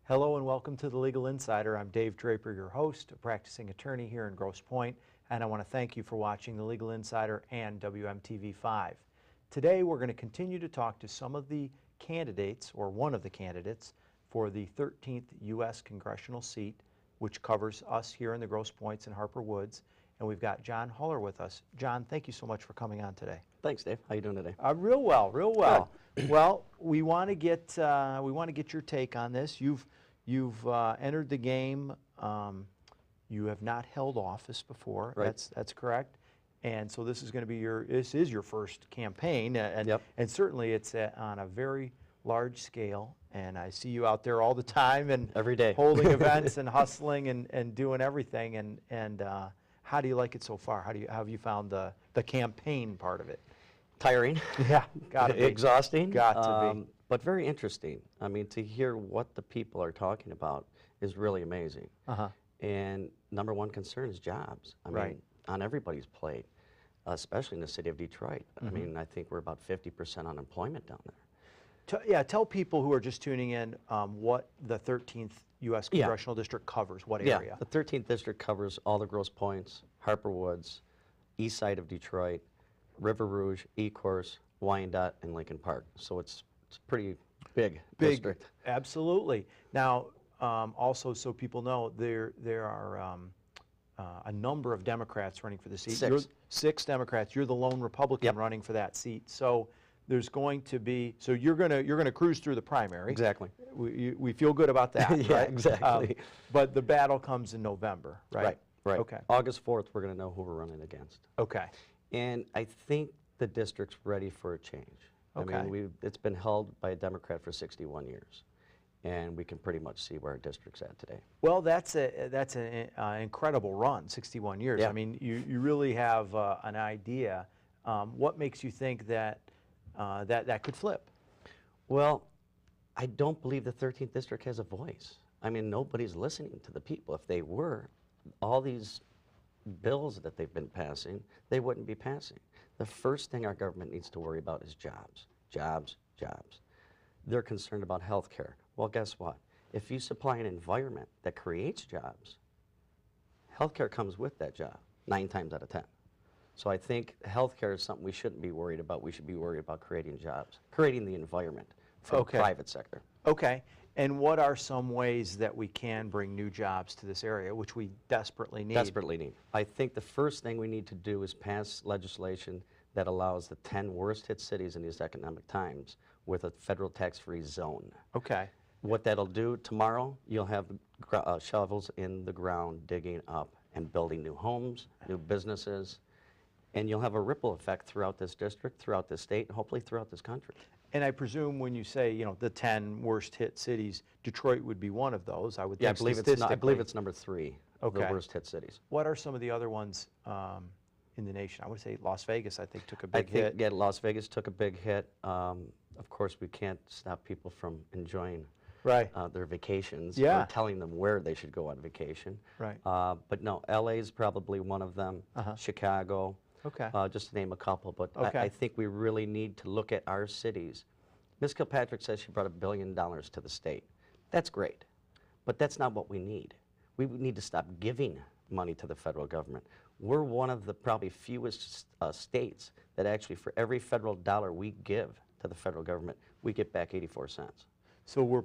Hello and welcome to the Legal Insider. I'm Dave Draper, your host, a practicing attorney here in Grosse Pointe, and I want to thank you for watching the Legal Insider and WMTV5. Today we're going to continue to talk to some of the candidates, or one of the candidates, for the 13th U.S. congressional seat, which covers us here in the Grosse Pointes and Harper Woods, and we've got John Huller with us. John, thank you so much for coming on today. Thanks, Dave. How you doing today? Real well, real well. Well, we want to get your take on this. You've entered the game. You have not held office before. Right. That's correct. And so this is going to be your first campaign, and Yep. and certainly it's on a very large scale. And I see you out there all the time and Every day. holding events and hustling and doing everything. And how do you like it so far? How have you found the campaign part of it? Tiring. Yeah, got to be. Exhausting. Got to be. But very interesting. I mean, to hear what the people are talking about is really amazing. Uh-huh. And number one concern is jobs. I Right. mean, on everybody's plate, especially in the city of Detroit. I mean, I think we're about 50% unemployment down there. Tell people who are just tuning in what the 13th U.S. Congressional District covers, what area? The 13th District covers all the Grosse Pointes, Harper Woods, east side of Detroit, River Rouge, Ecorse, Wyandotte, and Lincoln Park. So it's a pretty big district. Absolutely. Now, also so people know, there are a number of Democrats running for the seat. 6. 6 Democrats. You're the lone Republican running for that seat. So there's going to be, so you're gonna cruise through the primary. Exactly. We feel good about that. Yeah, right? exactly. But the battle comes in November, right? Right. Okay. August 4th, we're going to know who we're running against. Okay. And I think the district's ready for a change. Okay. I mean, it's been held by a Democrat for 61 years, and we can pretty much see where our district's at today. Well, that's an incredible run, 61 years. Yeah. I mean, you really have an idea. What makes you think that that could flip? Well, I don't believe the 13th district has a voice. I mean, nobody's listening to the people. If they were, all these bills that they've been passing, they wouldn't be passing. The first thing our government needs to worry about is jobs, jobs, jobs. They're concerned about health care. Well, guess what? If you supply an environment that creates jobs, health care comes with that job 9 times out of 10. So I think health care is something we shouldn't be worried about. We should be worried about creating jobs, creating the environment for the private sector. Okay. And what are some ways that we can bring new jobs to this area, which we desperately need? Desperately need. I think the first thing we need to do is pass legislation that allows the 10 worst hit cities in these economic times with a federal tax-free zone. Okay. What that'll do tomorrow, you'll have shovels in the ground digging up and building new homes, new businesses, and you'll have a ripple effect throughout this district, throughout this state, and hopefully throughout this country. And I presume when you say, the 10 worst hit cities, Detroit would be one of those, I would think. Yeah, I believe it's number 3 of the worst hit cities. What are some of the other ones in the nation? I would say Las Vegas, I think, took a big hit. Yeah, Las Vegas took a big hit. Of course, we can't stop people from enjoying their vacations or telling them where they should go on vacation. Right. But no, LA's probably one of them, Chicago. Okay. Just to name a couple, but Okay. I think we really need to look at our cities. Ms. Kilpatrick says she brought $1 billion to the state. That's great, but that's not what we need. We need to stop giving money to the federal government. We're one of the probably fewest states that actually, for every federal dollar we give to the federal government, we get back 84 cents. So we're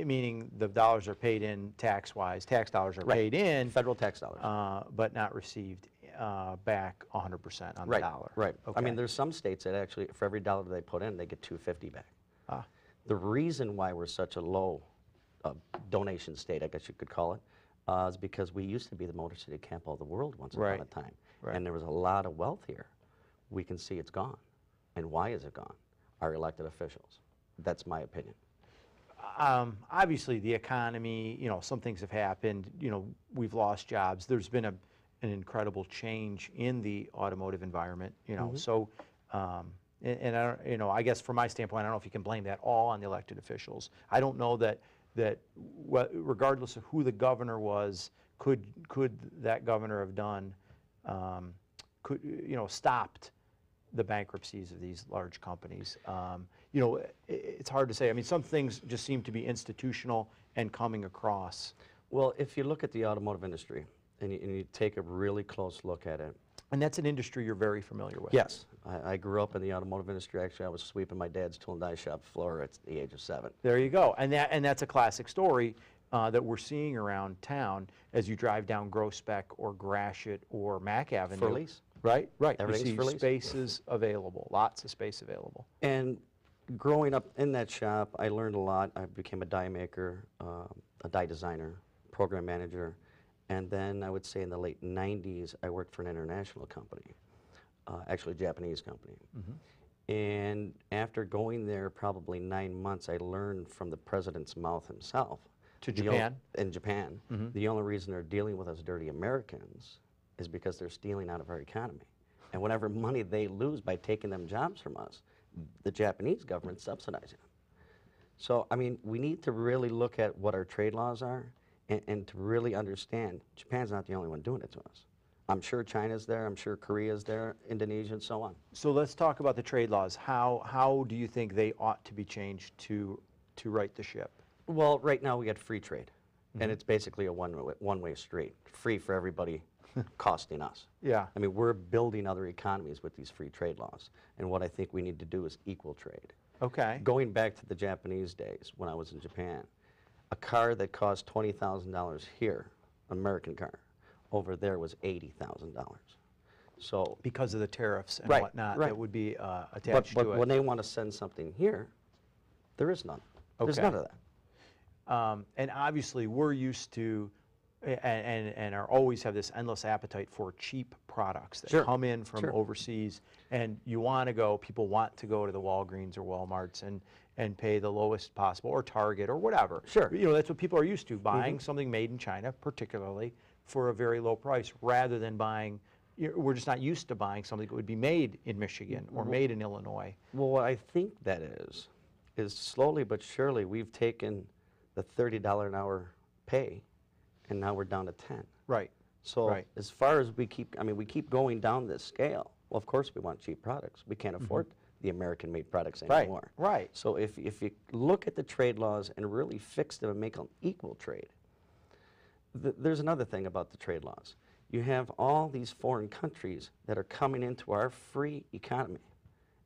meaning the dollars are paid in tax-wise, tax dollars are paid in. Federal tax dollars. But not received back 100% on the dollar. Right. Okay. I mean, there's some states that actually, for every dollar they put in, they get $2.50 back. Ah. The reason why we're such a low donation state, I guess you could call it, is because we used to be the Motor City capital of the world once upon a time. Right. And there was a lot of wealth here. We can see it's gone. And why is it gone? Our elected officials. That's my opinion. Obviously, the economy, some things have happened. We've lost jobs. There's been an incredible change in the automotive environment. So, and I don't, I guess from my standpoint, I don't know if you can blame that all on the elected officials. I don't know that regardless of who the governor was, could that governor have done, stopped the bankruptcies of these large companies. You know, it's hard to say. I mean, some things just seem to be institutional and coming across. Well, if you look at the automotive industry and you take a really close look at it. And that's an industry you're very familiar with. Yes. I grew up in the automotive industry. Actually, I was sweeping my dad's tool and die shop floor at the age of 7. There you go. And that's a classic story that we're seeing around town as you drive down Groesbeck or Gratiot or Mack Avenue. For lease. Right, right. Everything's we for see lease. spaces available, lots of space available. And growing up in that shop, I learned a lot. I became a die maker, a die designer, program manager, and then I would say in the late 90s, I worked for an international company, actually a Japanese company. And after going there probably 9 months, I learned from the president's mouth himself. To Japan? In Japan. The only reason they're dealing with us dirty Americans is because they're stealing out of our economy. And whatever money they lose by taking them jobs from us, the Japanese government's subsidizing them. So, I mean, we need to really look at what our trade laws are and to really understand Japan's not the only one doing it to us. I'm sure China's there, I'm sure Korea's there, Indonesia, and so on. So let's talk about the trade laws. How do you think they ought to be changed to right the ship? Well, right now we got free trade, and it's basically a one-way street, free for everybody, costing us. Yeah. I mean, we're building other economies with these free trade laws, and what I think we need to do is equal trade. Okay. Going back to the Japanese days when I was in Japan, a car that cost $20,000 here, an American car, over there was $80,000. So, Because of the tariffs and Right, whatnot right. that would be attached but to it. when they want to send something here, there is none. There's Okay. none of that. And obviously, we're used to and are always have this endless appetite for cheap products that Sure. come in from Sure. overseas, and you want to go. People want to go to the Walgreens or Walmarts and pay the lowest possible, or Target or whatever. Sure. You know, that's what people are used to, buying something made in China, particularly for a very low price, rather than buying. We're just not used to buying something that would be made in Michigan or made in Illinois. Well, what I think that is slowly but surely we've taken the $30 an hour pay, and now we're down to 10. Right. So Right. as far as we keep going down this scale. Well, of course we want cheap products. We can't afford the American-made products anymore. Right. So if you look at the trade laws and really fix them and make them equal trade, there's another thing about the trade laws. You have all these foreign countries that are coming into our free economy.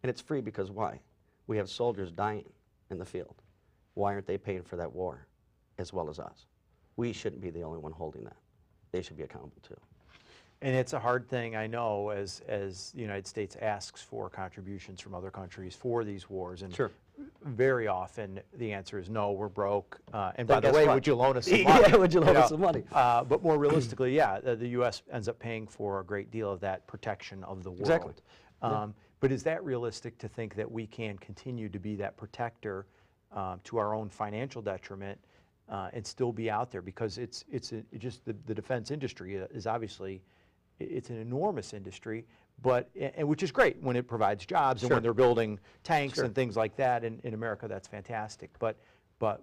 And it's free because why? We have soldiers dying in the field. Why aren't they paying for that war as well as us? We shouldn't be the only one holding that. They should be accountable too. And it's a hard thing, I know, as the United States asks for contributions from other countries for these wars. And Sure. very often the answer is no, we're broke. And Then by the guess way, what? would you loan us some money? Yeah, would you loan us some money? But more realistically, yeah, the U.S. ends up paying for a great deal of that protection of the world. Exactly. But is that realistic to think that we can continue to be that protector to our own financial detriment and still be out there? Because just the defense industry is obviously, it's an enormous industry, and which is great when it provides jobs and Sure. when they're building tanks Sure. and things like that in America, that's fantastic. But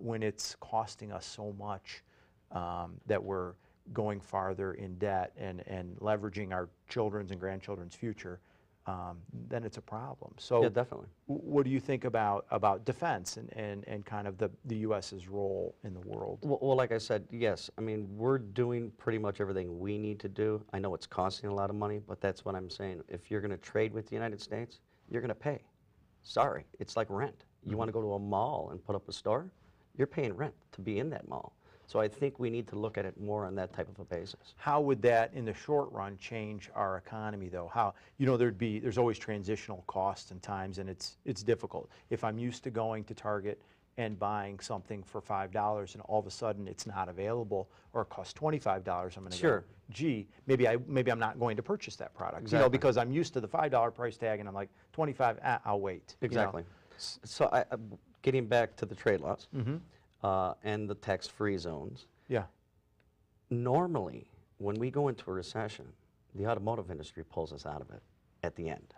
when it's costing us so much that we're going farther in debt and leveraging our children's and grandchildren's future, then it's a problem. So Yeah, definitely. what do you think about defense and kind of the U.S.'s role in the world? Well, like I said, yes. I mean, we're doing pretty much everything we need to do. I know it's costing a lot of money, but that's what I'm saying. If you're going to trade with the United States, you're going to pay. Sorry, it's like rent. You want to go to a mall and put up a store, you're paying rent to be in that mall. So I think we need to look at it more on that type of a basis. How would that, in the short run, change our economy, though? How, there's always transitional costs and times, and it's difficult. If I'm used to going to Target and buying something for $5, and all of a sudden it's not available, or it costs $25, I'm going to Sure. go, gee, maybe I'm not going to purchase that product. Exactly. Because I'm used to the $5 price tag, and I'm like, 25, I'll wait. Exactly. So getting back to the trade laws and the tax-free zones, Yeah. normally when we go into a recession, the automotive industry pulls us out of it at the end.